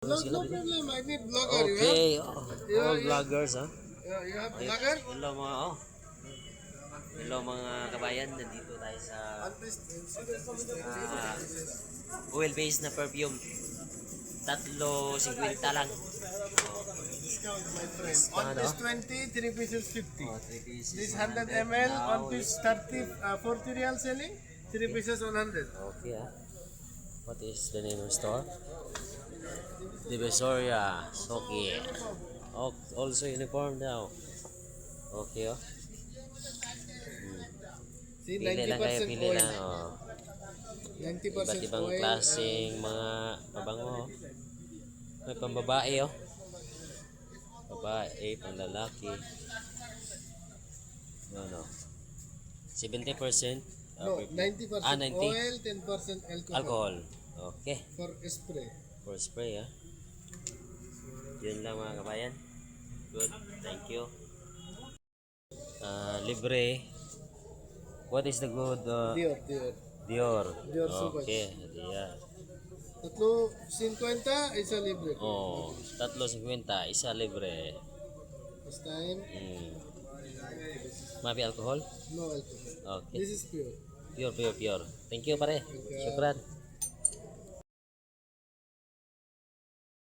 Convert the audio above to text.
No, no problem. I need vlogger. Okay, all you vloggers, ha? you have vlogger? Hello mga, hello mga kabayan, nandito tayo sa oil-based na perfume. 3.50 lang. Discount, my friend. One Ano? piece 20, 3 pieces 50. 3 pieces. This 100 ml, one piece 30, 40 real selling, 3 pieces 100. Okay, what is the name of the store? Divisoria, Soki. Also uniform now. Okay, See, Pili lang kayo, 90% pili oil. lang. 90% Iba't ibang oil. klaseng mga pabango. May pambabae, babae, panlalaki. No. 70%. No, 90% 90 oil, 10% alcohol. alcohol. Okay. For spray. For spray, Yun lang mga kabayan. Good. Thank you. Libre. What is the good? Dior. Dior. Dior Sauvage. Okay. Diyan. 3.50, isa libre. 3.50. Isa libre. This time, Mapi alcohol? no alcohol. Okay. This is pure. Pure. Thank you pare. Syukran.